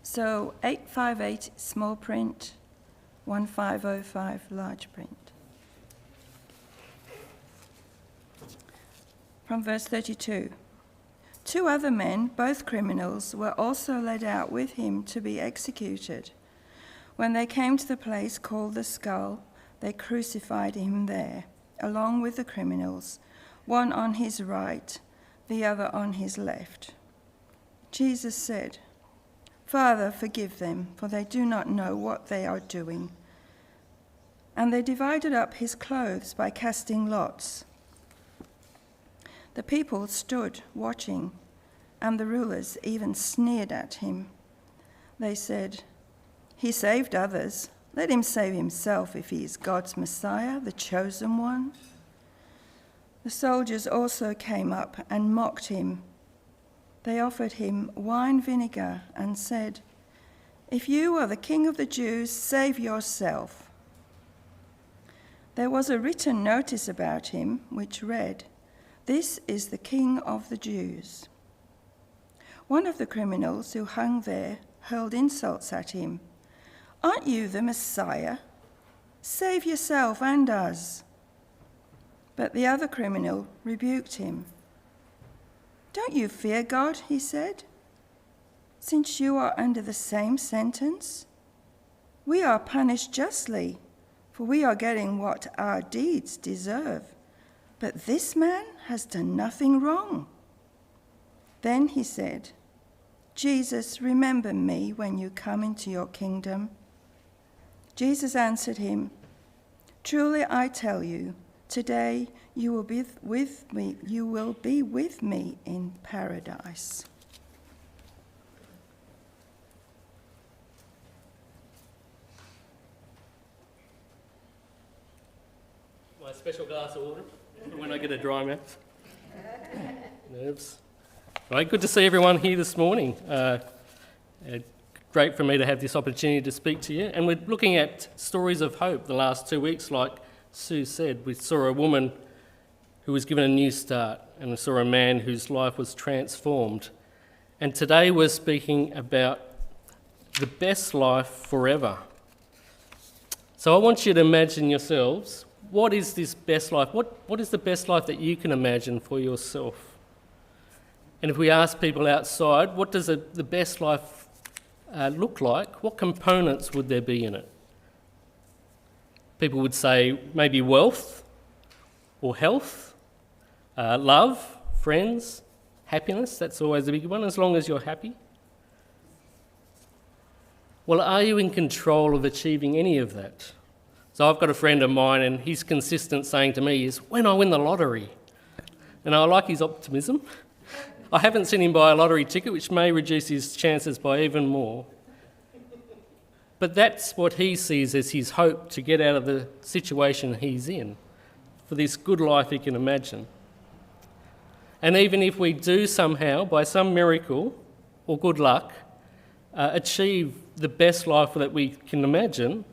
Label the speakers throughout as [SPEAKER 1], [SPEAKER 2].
[SPEAKER 1] So 858 small print, 1505 large print. From verse 32. 2 other men, both criminals, were also led out with him to be executed. When they came to the place called the Skull, they crucified him there, along with the criminals, one on his right, the other on his left. Jesus said, "Father, forgive them, for they do not know what they are doing." And they divided up his clothes by casting lots. The people stood watching, and the rulers even sneered at him. They said, "He saved others. Let him save himself if he is God's Messiah, the chosen one." The soldiers also came up and mocked him. They offered him wine vinegar and said, "If you are the King of the Jews, save yourself." There was a written notice about him which read, "This is the King of the Jews." One of the criminals who hung there hurled insults at him. "Aren't you the Messiah? Save yourself and us." But the other criminal rebuked him. "Don't you fear God," he said, "since you are under the same sentence? We are punished justly, for we are getting what our deeds deserve. But this man has done nothing wrong." Then he said, "Jesus, remember me when you come into your kingdom." Jesus answered him, "Truly I tell you, today you will be with me in paradise."
[SPEAKER 2] My special glass of water when I get a dry mouth. Nerves. Right, good to see everyone here this morning. Great for me to have this opportunity to speak to you. And we're looking at stories of hope the last 2 weeks. Like Sue said, we saw a woman who was given a new start, and we saw a man whose life was transformed. And today we're speaking about the best life forever. So I want you to imagine yourselves, what is this best life? What is the best life that you can imagine for yourself? And if we ask people outside, what does the best life look like? What components would there be in it? People would say maybe wealth or health, love, friends, happiness. That's always a big one, as long as you're happy. Well, are you in control of achieving any of that? So I've got a friend of mine, and his consistent saying to me is, "When I win the lottery." And I like his optimism. I haven't seen him buy a lottery ticket, which may reduce his chances by even more. But that's what he sees as his hope to get out of the situation he's in, for this good life he can imagine. And even if we do somehow, by some miracle or good luck, achieve the best life that we can imagine,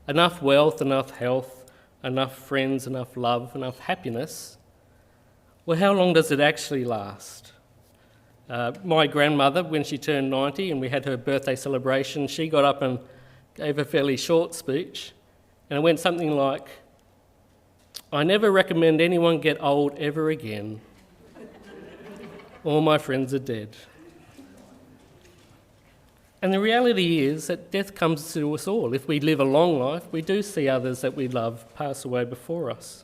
[SPEAKER 2] enough wealth, enough health, enough friends, enough love, enough happiness, well, how long does it actually last? My grandmother, when she turned 90 and we had her birthday celebration, she got up and gave a fairly short speech, and it went something like, "I never recommend anyone get old ever again. All my friends are dead." And the reality is that death comes to us all. If we live a long life, we do see others that we love pass away before us.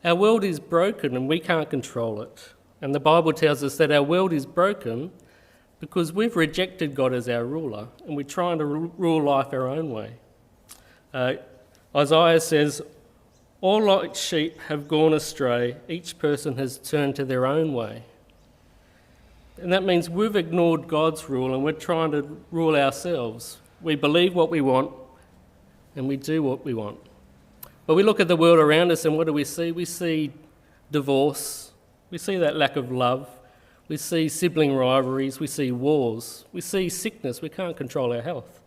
[SPEAKER 2] Our world is broken and we can't control it. And the Bible tells us that our world is broken because we've rejected God as our ruler and we're trying to rule life our own way. Isaiah says, "All like sheep have gone astray, each person has turned to their own way." And that means we've ignored God's rule and we're trying to rule ourselves. We believe what we want and we do what we want. But we look at the world around us and what do we see? We see divorce. We see that lack of love. We see sibling rivalries. We see wars. We see sickness. We can't control our health.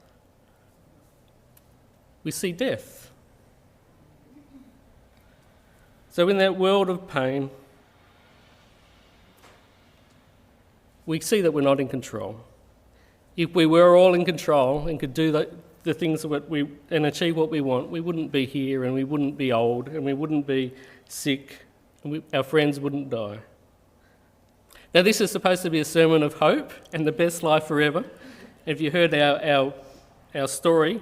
[SPEAKER 2] We see death. So in that world of pain, we see that we're not in control. If we were all in control and could do the things and achieve what we want, we wouldn't be here, and we wouldn't be old, and we wouldn't be sick, and our friends wouldn't die. Now, this is supposed to be a sermon of hope and the best life forever. If you heard our story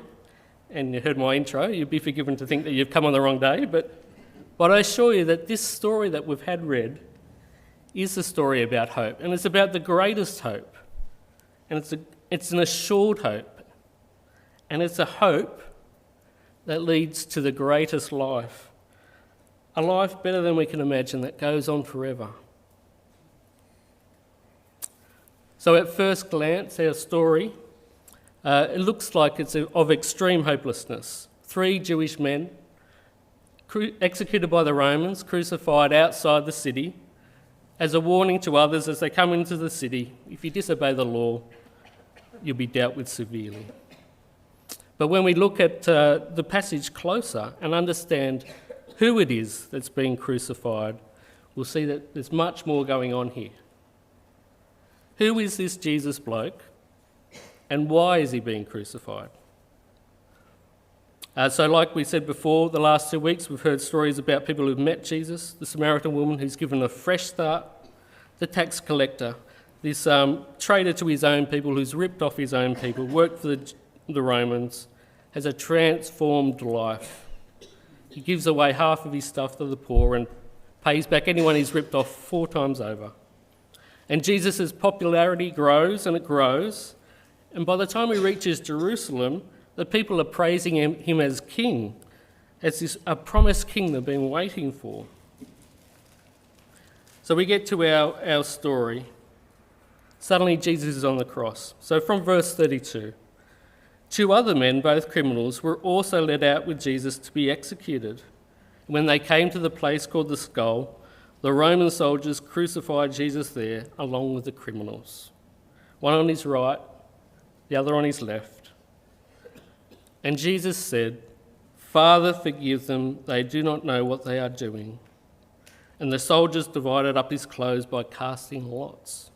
[SPEAKER 2] and you heard my intro, you'd be forgiven to think that you've come on the wrong day. But I assure you that this story that we've had read is a story about hope, and it's about the greatest hope. And it's an assured hope, and it's a hope that leads to the greatest life, a life better than we can imagine that goes on forever. So at first glance, our story, it looks like it's of extreme hopelessness. 3 Jewish men executed by the Romans, crucified outside the city, as a warning to others as they come into the city. If you disobey the law, you'll be dealt with severely. But when we look at the passage closer and understand who it is that's being crucified, we'll see that there's much more going on here. Who is this Jesus bloke, and why is he being crucified? So like we said before, the last 2 weeks we've heard stories about people who've met Jesus, the Samaritan woman who's given a fresh start, the tax collector, this traitor to his own people who's ripped off his own people, worked for the Romans, has a transformed life. He gives away half of his stuff to the poor and pays back anyone he's ripped off 4 times over. And Jesus' popularity grows and it grows, and by the time he reaches Jerusalem, the people are praising him as king, as a promised king they've been waiting for. So we get to our story. Suddenly Jesus is on the cross. So from verse 32, 2 other men, both criminals, were also led out with Jesus to be executed. When they came to the place called the Skull, the Roman soldiers crucified Jesus there along with the criminals, one on his right, the other on his left. And Jesus said, "Father, forgive them, they do not know what they are doing." And the soldiers divided up his clothes by casting lots.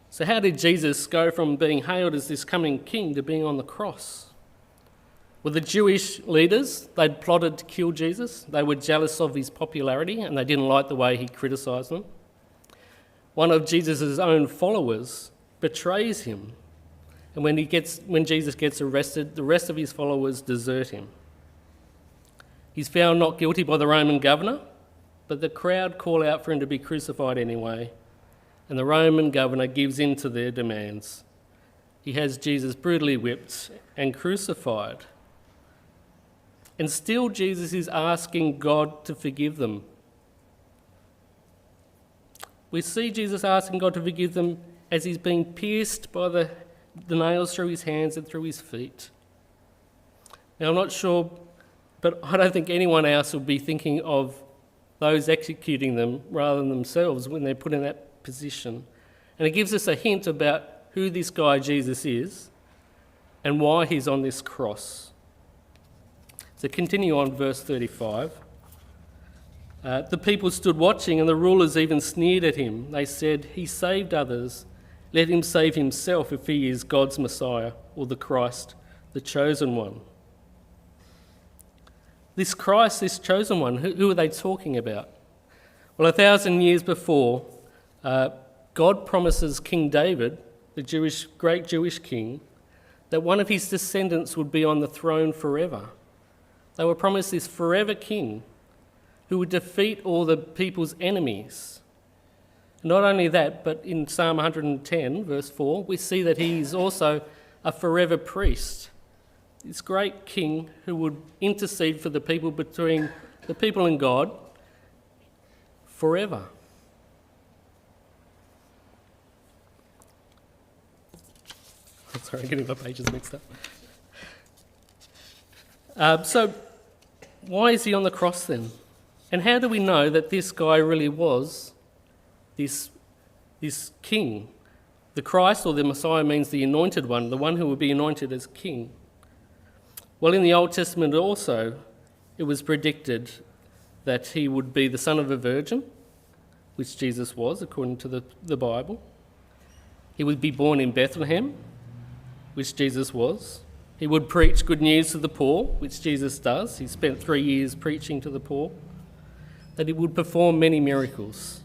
[SPEAKER 2] So how did Jesus go from being hailed as this coming king to being on the cross? Well, the Jewish leaders, they'd plotted to kill Jesus. They were jealous of his popularity and they didn't like the way he criticised them. One of Jesus' own followers betrays him. And when Jesus gets arrested, the rest of his followers desert him. He's found not guilty by the Roman governor, but the crowd call out for him to be crucified anyway. And the Roman governor gives in to their demands. He has Jesus brutally whipped and crucified. And still Jesus is asking God to forgive them. We see Jesus asking God to forgive them as he's being pierced by the nails through his hands and through his feet. Now, I'm not sure, but I don't think anyone else will be thinking of those executing them rather than themselves when they're put in that position. And it gives us a hint about who this guy Jesus is and why he's on this cross. So continue on verse 35. The people stood watching and the rulers even sneered at him. They said, "He saved others. Let him save himself if he is God's Messiah or the Christ, the chosen one." This Christ, this chosen one, who are they talking about? Well, 1,000 years before, God promises King David, the great Jewish king, that one of his descendants would be on the throne forever. They were promised this forever king who would defeat all the people's enemies. Not only that, but in Psalm 110, verse 4, we see that he is also a forever priest. This great king who would intercede for the people, between the people and God forever. I'm sorry, I'm getting my pages mixed up. So why is he on the cross then? And how do we know that this guy really was this king? The Christ, or the Messiah, means the anointed one, the one who will be anointed as king. Well, in the Old Testament also, it was predicted that he would be the son of a virgin, which Jesus was, according to the Bible. He would be born in Bethlehem, which Jesus was. He would preach good news to the poor, which Jesus does. He spent 3 years preaching to the poor. That he would perform many miracles.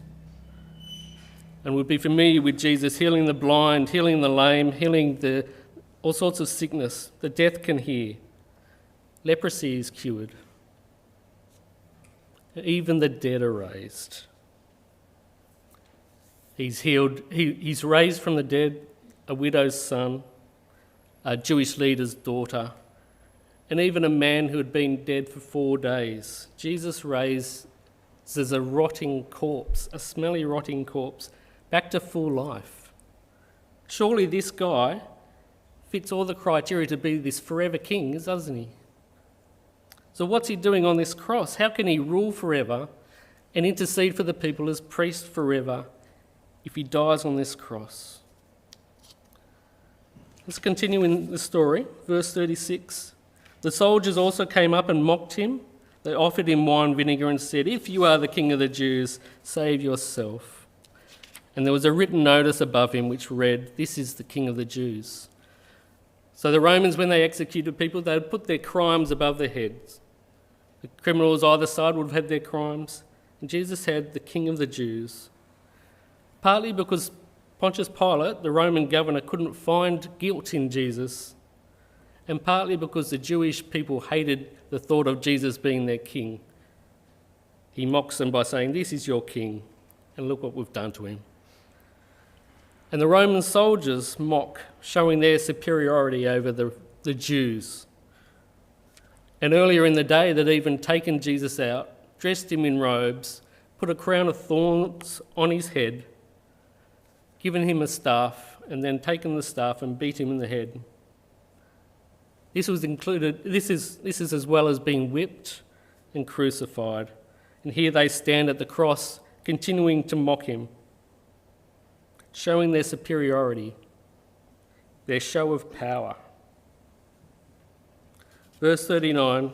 [SPEAKER 2] And would be familiar with Jesus healing the blind, healing the lame, healing all sorts of sickness. The deaf can hear. Leprosy is cured. Even the dead are raised. He's healed. He's raised from the dead a widow's son, a Jewish leader's daughter, and even a man who had been dead for 4 days. Jesus raises a rotting corpse, a smelly rotting corpse, back to full life. Surely this guy fits all the criteria to be this forever king, doesn't he? So what's he doing on this cross? How can he rule forever and intercede for the people as priest forever if he dies on this cross? Let's continue in the story. Verse 36. The soldiers also came up and mocked him. They offered him wine vinegar and said, "If you are the king of the Jews, save yourself." And there was a written notice above him which read, "This is the king of the Jews." So the Romans, when they executed people, they would put their crimes above their heads. The criminals either side would have had their crimes, and Jesus had the king of the Jews. Partly because Pontius Pilate, the Roman governor, couldn't find guilt in Jesus, and partly because the Jewish people hated the thought of Jesus being their king. He mocks them by saying, "This is your king, and look what we've done to him." And the Roman soldiers mock, showing their superiority over the Jews. And earlier in the day, they'd even taken Jesus out, dressed him in robes, put a crown of thorns on his head, given him a staff, and then taken the staff and beat him in the head. This is as well as being whipped and crucified. And here they stand at the cross, continuing to mock him, showing their superiority, their show of power. Verse 39,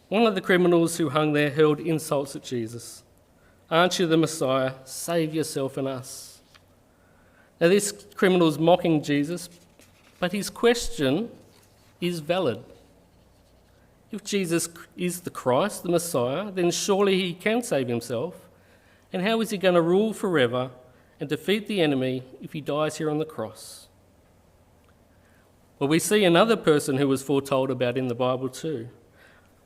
[SPEAKER 2] one of the criminals who hung there hurled insults at Jesus. "Aren't you the Messiah? Save yourself and us." Now this criminal is mocking Jesus, but his question is valid. If Jesus is the Christ, the Messiah, then surely he can save himself. And how is he going to rule forever and defeat the enemy if he dies here on the cross? Well, we see another person who was foretold about in the Bible too,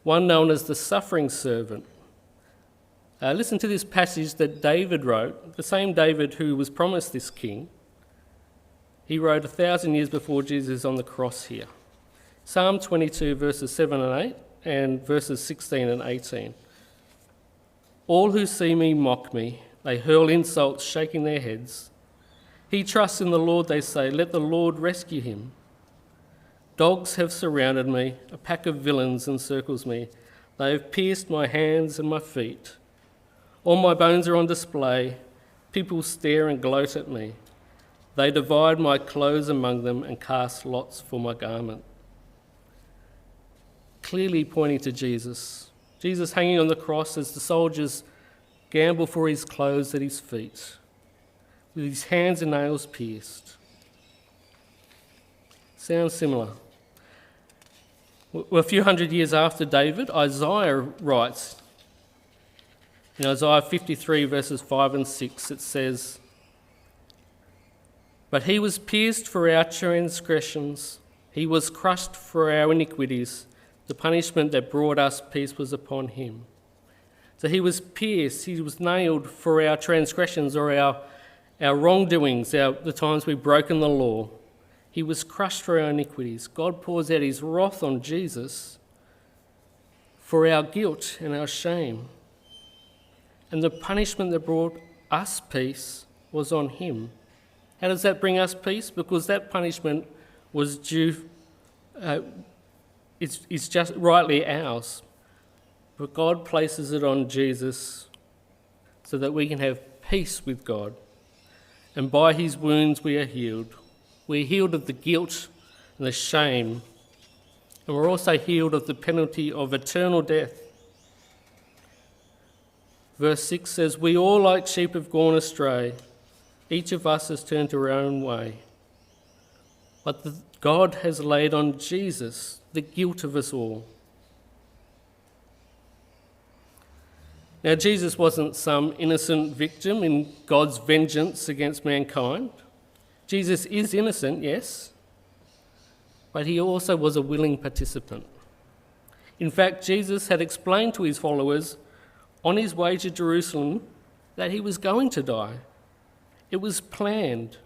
[SPEAKER 2] one known as the suffering servant. Listen to this passage that David wrote, the same David who was promised this king. He wrote 1,000 years before Jesus on the cross here. Psalm 22, verses 7 and 8, and verses 16 and 18. "All who see me mock me. They hurl insults, shaking their heads. He trusts in the Lord, they say. Let the Lord rescue him. Dogs have surrounded me. A pack of villains encircles me. They have pierced my hands and my feet. All my bones are on display. People stare and gloat at me. They divide my clothes among them and cast lots for my garment." Clearly pointing to Jesus. Jesus hanging on the cross as the soldiers gamble for his clothes at his feet, with his hands and nails pierced. Sounds similar. Well, a few hundred years after David, Isaiah writes, in Isaiah 53, verses 5 and 6, it says, "But he was pierced for our transgressions, he was crushed for our iniquities. The punishment that brought us peace was upon him." So he was pierced, he was nailed for our transgressions or our wrongdoings, the times we've broken the law. He was crushed for our iniquities. God pours out his wrath on Jesus for our guilt and our shame. And the punishment that brought us peace was on him. How does that bring us peace? Because that punishment was due, it's just rightly ours. But God places it on Jesus so that we can have peace with God. And by his wounds we are healed. We're healed of the guilt and the shame. And we're also healed of the penalty of eternal death. Verse 6 says, "We all like sheep have gone astray. Each of us has turned to our own way. But God has laid on Jesus the guilt of us all." Now, Jesus wasn't some innocent victim in God's vengeance against mankind. Jesus is innocent, yes, but he also was a willing participant. In fact, Jesus had explained to his followers on his way to Jerusalem that he was going to die. It was planned.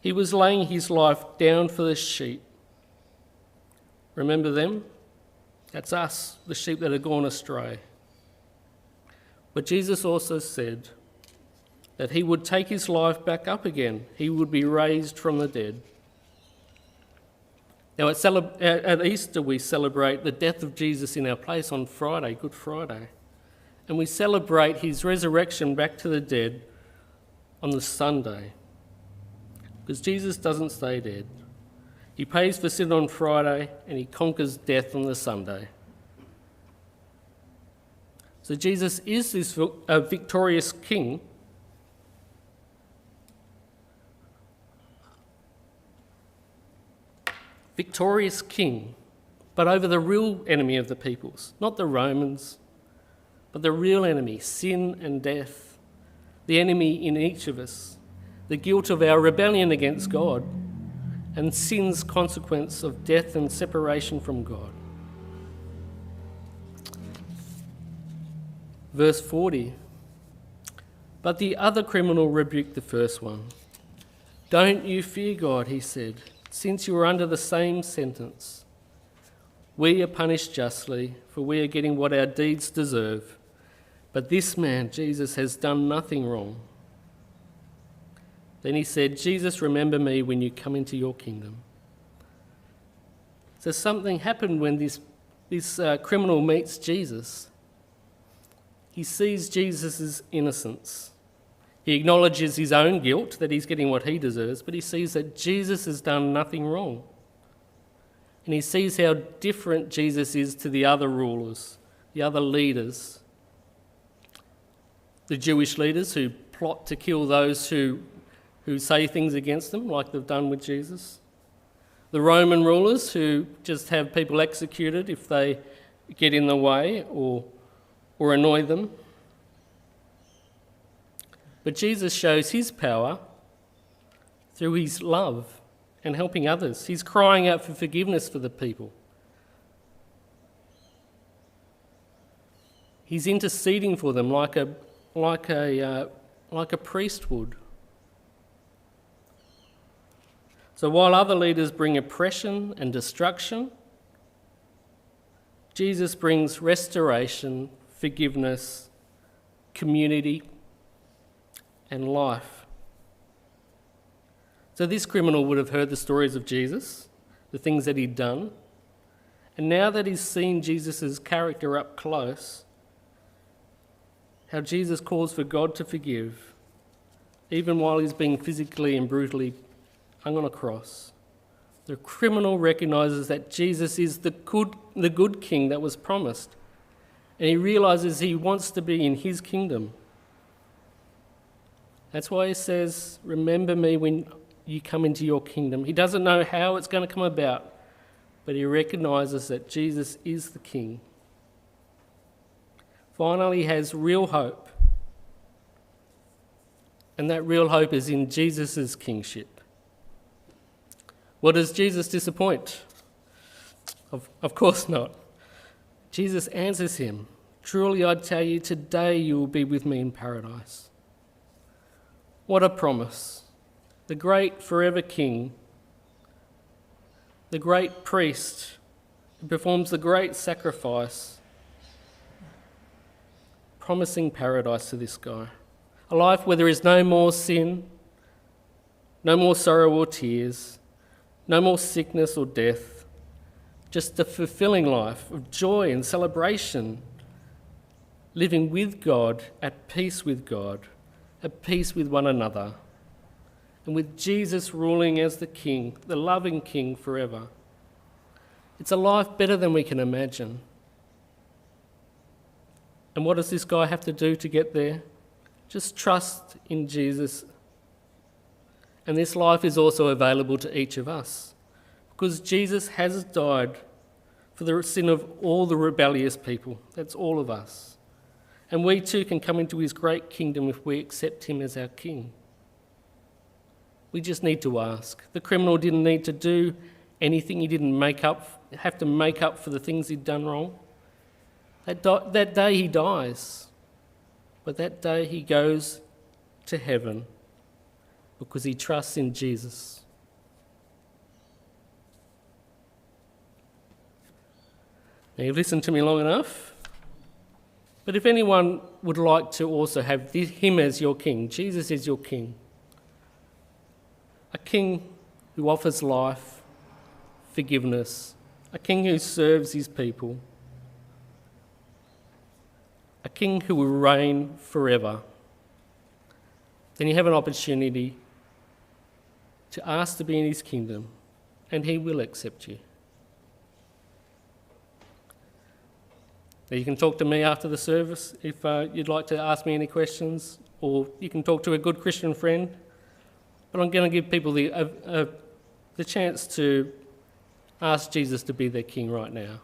[SPEAKER 2] He was laying his life down for the sheep. Remember them? That's us, the sheep that had gone astray. But Jesus also said that he would take his life back up again. He would be raised from the dead. Now, at Easter, we celebrate the death of Jesus in our place on Friday, Good Friday. And we celebrate his resurrection back to the dead on the Sunday. Because Jesus doesn't stay dead. He pays for sin on Friday and he conquers death on the Sunday. So Jesus is this victorious king. Victorious king, but over the real enemy of the peoples, not the Romans, but the real enemy, sin and death, the enemy in each of us, the guilt of our rebellion against God, and sin's consequence of death and separation from God. Verse 40, "But the other criminal rebuked the first one. 'Don't you fear God,' he said, 'since you are under the same sentence. We are punished justly, for we are getting what our deeds deserve. But this man, Jesus, has done nothing wrong.' Then he said, 'Jesus, remember me when you come into your kingdom.'" So something happened when this criminal meets Jesus. He sees Jesus' innocence. He acknowledges his own guilt, that he's getting what he deserves, but he sees that Jesus has done nothing wrong. And he sees how different Jesus is to the other rulers, the other leaders. The Jewish leaders who plot to kill those who say things against them, like they've done with Jesus. The Roman rulers who just have people executed if they get in the way or annoy them. But Jesus shows his power through his love and helping others. He's crying out for forgiveness for the people. He's interceding for them like a priest would. So while other leaders bring oppression and destruction, Jesus brings restoration, forgiveness, community, and life. So this criminal would have heard the stories of Jesus, the things that he'd done, and now that he's seen Jesus' character up close, how Jesus calls for God to forgive, even while he's being physically and brutally hung on a cross. The criminal recognises that Jesus is the good king that was promised, and he realises he wants to be in his kingdom. That's why he says, "Remember me when you come into your kingdom." He doesn't know how it's going to come about, but he recognises that Jesus is the king. Finally, he has real hope, and that real hope is in Jesus' kingship. Well, does Jesus disappoint? Of course not. Jesus answers him, "Truly I tell you, today you will be with me in paradise." What a promise. The great forever king, the great priest who performs the great sacrifice, promising paradise to this guy. A life where there is no more sin, no more sorrow or tears, no more sickness or death, just a fulfilling life of joy and celebration, living with God, at peace with God, at peace with one another, and with Jesus ruling as the King, the loving King forever. It's a life better than we can imagine. And what does this guy have to do to get there? Just trust in Jesus. And this life is also available to each of us, because Jesus has died for the sin of all the rebellious people. That's all of us. And we too can come into his great kingdom if we accept him as our king. We just need to ask. The criminal didn't need to do anything. He didn't have to make up for the things he'd done wrong. That day he dies, but that day he goes to heaven because he trusts in Jesus. Now, you've listened to me long enough, but if anyone would like to also have him as your king, Jesus is your king, a king who offers life, forgiveness, a king who serves his people, a king who will reign forever, then you have an opportunity to ask to be in his kingdom, and he will accept you. Now, you can talk to me after the service if you'd like to ask me any questions, or you can talk to a good Christian friend. But I'm going to give people the chance to ask Jesus to be their king right now.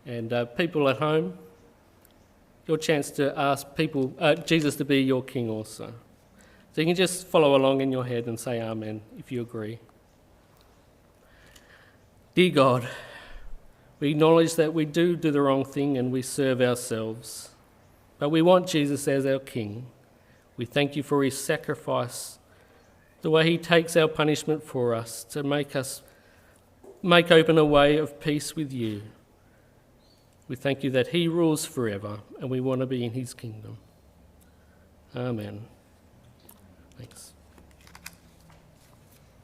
[SPEAKER 2] And people at home, your chance to ask Jesus to be your king also. So you can just follow along in your head and say amen if you agree. Dear God, we acknowledge that we do the wrong thing and we serve ourselves, but we want Jesus as our king. We thank you for his sacrifice, the way he takes our punishment for us to make open a way of peace with you. We thank you that he rules forever and we want to be in his kingdom. Amen. Thanks.